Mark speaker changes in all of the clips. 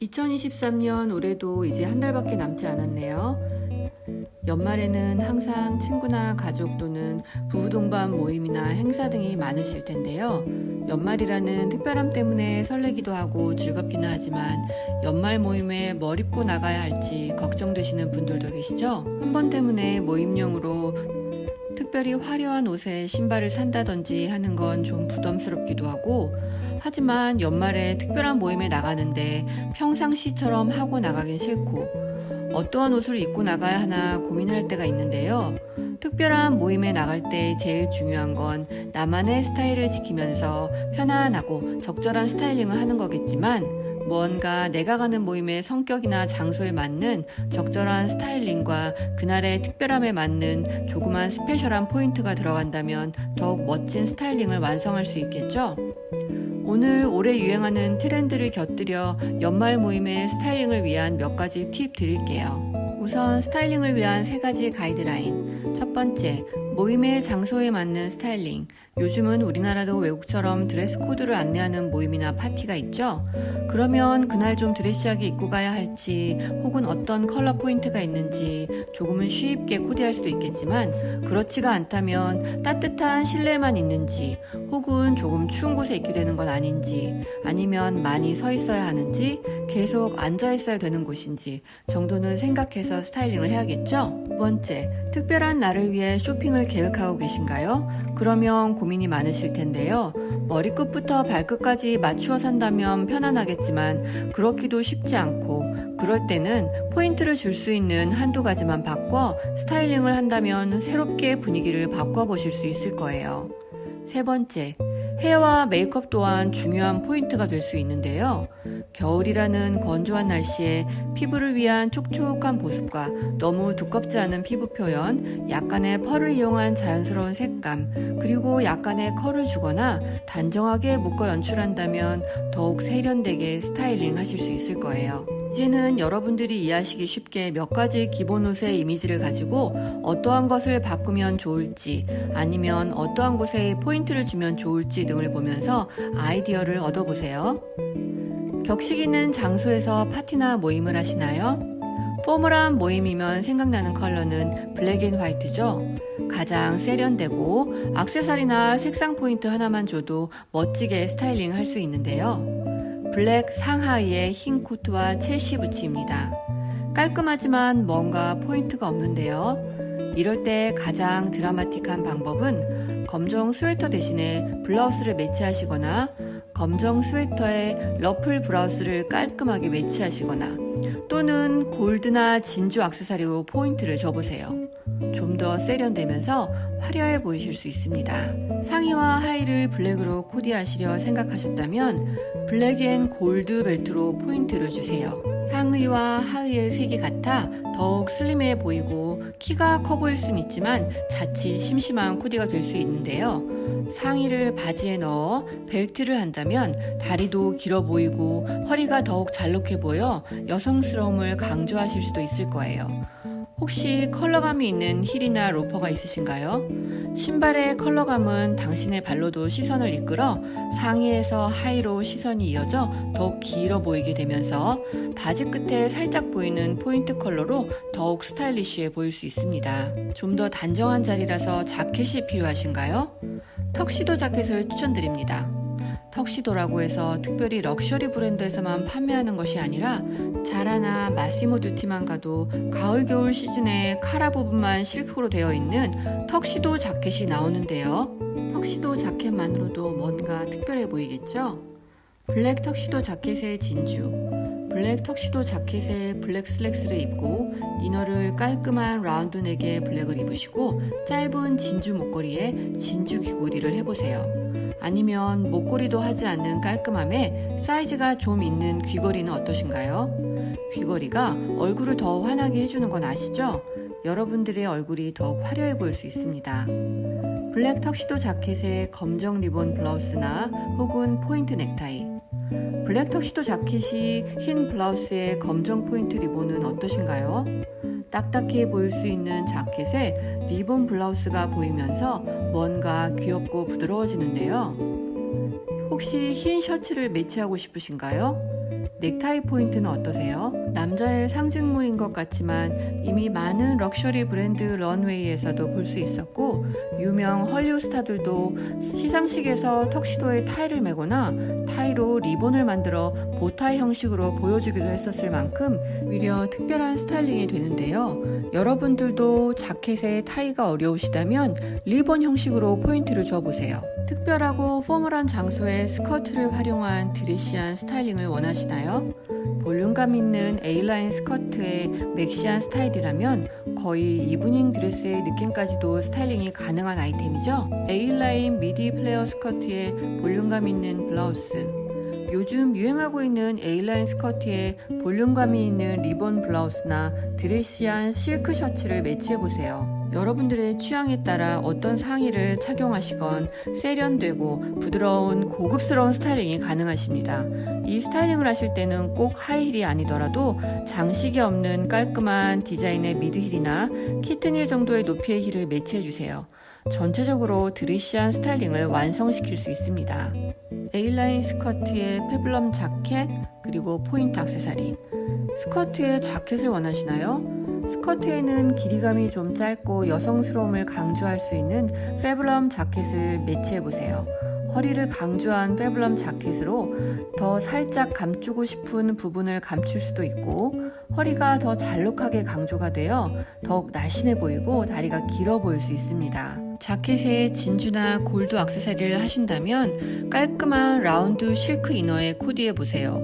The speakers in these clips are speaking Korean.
Speaker 1: 2023년 올해도 이제 한 달밖에 남지 않았네요. 연말에는 항상 친구나 가족 또는 부부 동반 모임이나 행사 등이 많으실 텐데요. 연말이라는 특별함 때문에 설레기도 하고 즐겁기는 하지만 연말 모임에 뭘 입고 나가야 할지 걱정되시는 분들도 계시죠? 한 번 때문에 모임용으로 특별히 화려한 옷에 신발을 산다든지 하는 건 좀 부담스럽기도 하고, 하지만 연말에 특별한 모임에 나가는데 평상시처럼 하고 나가긴 싫고 어떠한 옷을 입고 나가야 하나 고민할 때가 있는데요. 특별한 모임에 나갈 때 제일 중요한 건 나만의 스타일을 지키면서 편안하고 적절한 스타일링을 하는 거겠지만, 뭔가 내가 가는 모임의 성격이나 장소에 맞는 적절한 스타일링과 그날의 특별함에 맞는 조그만 스페셜한 포인트가 들어간다면 더욱 멋진 스타일링을 완성할 수 있겠죠? 오늘 올해 유행하는 트렌드를 곁들여 연말 모임의 스타일링을 위한 몇 가지 팁 드릴게요. 우선 스타일링을 위한 3가지 가이드라인. 첫 번째, 모임의 장소에 맞는 스타일링. 요즘은 우리나라도 외국처럼 드레스 코드를 안내하는 모임이나 파티가 있죠. 그러면 그날 좀 드레시하게 입고 가야 할지, 혹은 어떤 컬러 포인트가 있는지 조금은 쉽게 코디할 수도 있겠지만, 그렇지가 않다면 따뜻한 실내만 있는지, 혹은 조금 추운 곳에 입게 되는 건 아닌지, 아니면 많이 서 있어야 하는지, 계속 앉아 있어야 되는 곳인지 정도는 생각해서 스타일링을 해야겠죠? 두 번째, 특별한 날을 위해 쇼핑을 계획하고 계신가요? 그러면 고민이 많으실 텐데요. 머리끝부터 발끝까지 맞추어 산다면 편안하겠지만 그렇기도 쉽지 않고, 그럴 때는 포인트를 줄 수 있는 한두 가지만 바꿔 스타일링을 한다면 새롭게 분위기를 바꿔보실 수 있을 거예요. 세 번째, 헤어와 메이크업 또한 중요한 포인트가 될 수 있는데요. 겨울이라는 건조한 날씨에 피부를 위한 촉촉한 보습과 너무 두껍지 않은 피부 표현, 약간의 펄을 이용한 자연스러운 색감, 그리고 약간의 컬을 주거나 단정하게 묶어 연출한다면 더욱 세련되게 스타일링 하실 수 있을 거예요. 이제는 여러분들이 이해하시기 쉽게 몇 가지 기본 옷의 이미지를 가지고 어떠한 것을 바꾸면 좋을지, 아니면 어떠한 곳에 포인트를 주면 좋을지 등을 보면서 아이디어를 얻어보세요. 격식 있는 장소에서 파티나 모임을 하시나요? 포멀한 모임이면 생각나는 컬러는 블랙 앤 화이트죠. 가장 세련되고 액세서리나 색상 포인트 하나만 줘도 멋지게 스타일링 할 수 있는데요. 블랙 상하이에 흰 코트와 첼시 부츠입니다. 깔끔하지만 뭔가 포인트가 없는데요. 이럴 때 가장 드라마틱한 방법은 검정 스웨터 대신에 블라우스를 매치하시거나, 검정 스웨터에 러플 브라우스를 깔끔하게 매치하시거나, 또는 골드나 진주 액세서리로 포인트를 줘보세요. 좀 더 세련되면서 화려해 보이실 수 있습니다. 상의와 하의를 블랙으로 코디하시려 생각하셨다면 블랙 앤 골드 벨트로 포인트를 주세요. 상의와 하의의 색이 같아 더욱 슬림해 보이고 키가 커 보일 수는 있지만 자칫 심심한 코디가 될 수 있는데요. 상의를 바지에 넣어 벨트를 한다면 다리도 길어 보이고 허리가 더욱 잘록해 보여 여성스러움을 강조하실 수도 있을 거예요. 혹시 컬러감이 있는 힐이나 로퍼가 있으신가요? 신발의 컬러감은 당신의 발로도 시선을 이끌어 상의에서 하의로 시선이 이어져 더욱 길어 보이게 되면서 바지 끝에 살짝 보이는 포인트 컬러로 더욱 스타일리쉬해 보일 수 있습니다. 좀 더 단정한 자리라서 자켓이 필요하신가요? 턱시도 자켓을 추천드립니다. 턱시도라고 해서 특별히 럭셔리 브랜드에서만 판매하는 것이 아니라 자라나 마시모 듀티만 가도 가을 겨울 시즌에 카라 부분만 실크로 되어 있는 턱시도 자켓이 나오는데요. 턱시도 자켓만으로도 뭔가 특별해 보이겠죠? 블랙 턱시도 자켓에 진주, 블랙 턱시도 자켓에 블랙 슬랙스를 입고 이너를 깔끔한 라운드 넥에 블랙을 입으시고 짧은 진주 목걸이에 진주 귀걸이를 해보세요. 아니면 목걸이도 하지 않는 깔끔함에 사이즈가 좀 있는 귀걸이는 어떠신가요? 귀걸이가 얼굴을 더 환하게 해주는 건 아시죠? 여러분들의 얼굴이 더욱 화려해 보일 수 있습니다. 블랙 턱시도 자켓에 검정 리본 블라우스나 혹은 포인트 넥타이, 블랙 턱시도 자켓이 흰 블라우스에 검정 포인트 리본은 어떠신가요? 딱딱해 보일 수 있는 자켓에 리본 블라우스가 보이면서 뭔가 귀엽고 부드러워지는데요. 혹시 흰 셔츠를 매치하고 싶으신가요? 넥타이 포인트는 어떠세요? 남자의 상징물인 것 같지만 이미 많은 럭셔리 브랜드 런웨이에서도 볼 수 있었고, 유명 헐리우드 스타들도 시상식에서 턱시도에 타이를 매거나 타이로 리본을 만들어 보타이 형식으로 보여주기도 했었을 만큼 오히려 특별한 스타일링이 되는데요. 여러분들도 자켓에 타이가 어려우시다면 리본 형식으로 포인트를 줘보세요. 특별하고 포멀한 장소에 스커트를 활용한 드레시한 스타일링을 원하시나요? 볼륨감 있는 A라인 스커트의 맥시한 스타일이라면 거의 이브닝 드레스의 느낌까지도 스타일링이 가능한 아이템이죠. A라인 미디 플레어 스커트에 볼륨감 있는 블라우스, 요즘 유행하고 있는 A라인 스커트에 볼륨감이 있는 리본 블라우스나 드레시한 실크 셔츠를 매치해보세요. 여러분들의 취향에 따라 어떤 상의를 착용하시건 세련되고 부드러운 고급스러운 스타일링이 가능하십니다. 이 스타일링을 하실 때는 꼭 하이힐이 아니더라도 장식이 없는 깔끔한 디자인의 미드힐이나 키튼힐 정도의 높이의 힐을 매치해주세요. 전체적으로 드레시한 스타일링을 완성시킬 수 있습니다. A라인 스커트에 페블럼 자켓, 그리고 포인트 액세서리. 스커트에 자켓을 원하시나요? 스커트에는 길이감이 좀 짧고 여성스러움을 강조할 수 있는 페블럼 자켓을 매치해보세요. 허리를 강조한 페블럼 자켓으로 더 살짝 감추고 싶은 부분을 감출 수도 있고, 허리가 더 잘록하게 강조가 되어 더욱 날씬해 보이고 다리가 길어 보일 수 있습니다. 자켓에 진주나 골드 액세서리를 하신다면 깔끔한 라운드 실크 이너에 코디해 보세요.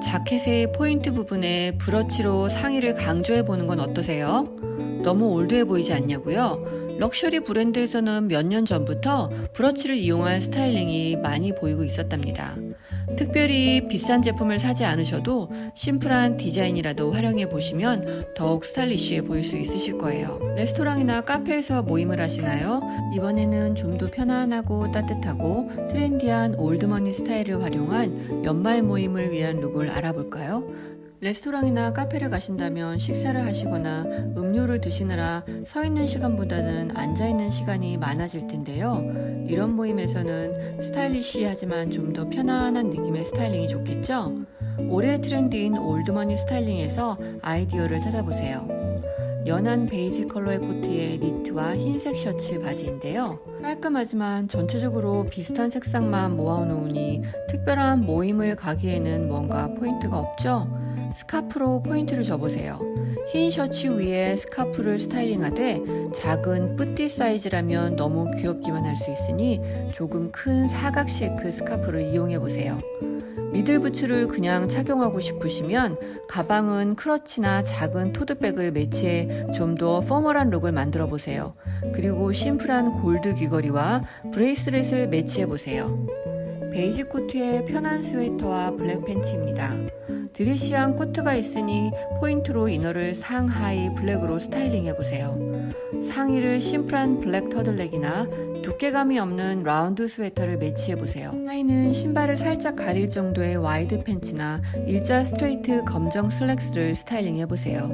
Speaker 1: 자켓의 포인트 부분에 브러치로 상의를 강조해 보는 건 어떠세요? 너무 올드해 보이지 않냐고요? 럭셔리 브랜드에서는 몇 년 전부터 브러치를 이용한 스타일링이 많이 보이고 있었답니다. 특별히 비싼 제품을 사지 않으셔도 심플한 디자인이라도 활용해 보시면 더욱 스타일리쉬해 보일 수 있으실 거예요. 레스토랑이나 카페에서 모임을 하시나요? 이번에는 좀 더 편안하고 따뜻하고 트렌디한 올드머니 스타일을 활용한 연말 모임을 위한 룩을 알아볼까요? 레스토랑이나 카페를 가신다면 식사를 하시거나 음료를 드시느라 서 있는 시간보다는 앉아 있는 시간이 많아질 텐데요. 이런 모임에서는 스타일리시하지만 좀 더 편안한 느낌의 스타일링이 좋겠죠? 올해 트렌드인 올드머니 스타일링에서 아이디어를 찾아보세요. 연한 베이지 컬러의 코트에 니트와 흰색 셔츠 바지인데요. 깔끔하지만 전체적으로 비슷한 색상만 모아놓으니 특별한 모임을 가기에는 뭔가 포인트가 없죠? 스카프로 포인트를 줘보세요. 흰 셔츠 위에 스카프를 스타일링하되 작은 뿌띠 사이즈라면 너무 귀엽기만 할 수 있으니 조금 큰 사각 실크 스카프를 이용해보세요. 미들부츠를 그냥 착용하고 싶으시면 가방은 크러치나 작은 토드백을 매치해 좀 더 포멀한 룩을 만들어 보세요. 그리고 심플한 골드 귀걸이와 브레이슬렛을 매치해 보세요. 베이지 코트에 편한 스웨터와 블랙 팬츠입니다. 드레시한 코트가 있으니 포인트로 이너를 상하이 블랙으로 스타일링 해보세요. 상의를 심플한 블랙 터들넥이나 두께감이 없는 라운드 스웨터를 매치해보세요. 하의는 신발을 살짝 가릴 정도의 와이드 팬츠나 일자 스트레이트 검정 슬랙스를 스타일링 해보세요.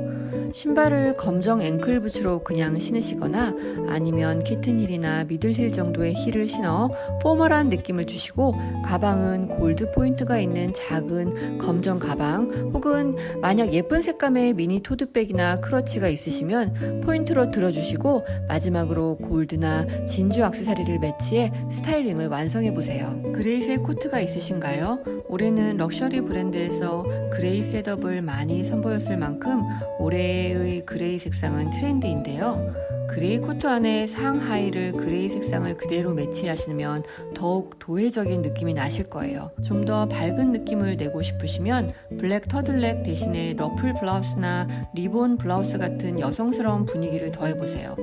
Speaker 1: 신발을 검정 앵클 부츠로 그냥 신으시거나 아니면 키튼힐이나 미들힐 정도의 힐을 신어 포멀한 느낌을 주시고, 가방은 골드 포인트가 있는 작은 검정 가방 혹은 만약 예쁜 색감의 미니 토드백이나 크러치가 있으시면 포인트로 들어주시고, 마지막으로 골드나 진주 액세서리를 매치해 스타일링을 완성해보세요. 그레이색 코트가 있으신가요? 올해는 럭셔리 브랜드에서 그레이 셋업을 많이 선보였을 만큼 올해의 그레이 색상은 트렌드인데요. 그레이 코트 안에 상하의를 그레이 색상을 그대로 매치하시면 더욱 도회적인 느낌이 나실 거예요. 좀 더 밝은 느낌을 내고 싶으시면 블랙 터들넥 대신에 러플 블라우스나 리본 블라우스 같은 여성스러운 분위기를 더해보세요.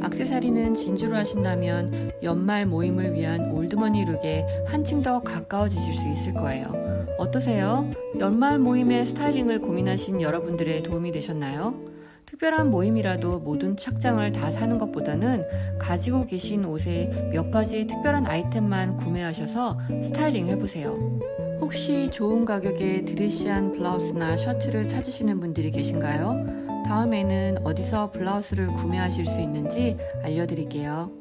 Speaker 1: 액세서리는 진주로 하신다면 연말 모임을 위한 올드머니 룩에 한층 더 가까워지실 수 있을 거예요. 어떠세요? 연말 모임의 스타일링을 고민하신 여러분들의 도움이 되셨나요? 특별한 모임이라도 모든 착장을 다 사는 것보다는 가지고 계신 옷에 몇 가지 특별한 아이템만 구매하셔서 스타일링 해보세요. 혹시 좋은 가격에 드레시한 블라우스나 셔츠를 찾으시는 분들이 계신가요? 다음에는 어디서 블라우스를 구매하실 수 있는지 알려드릴게요.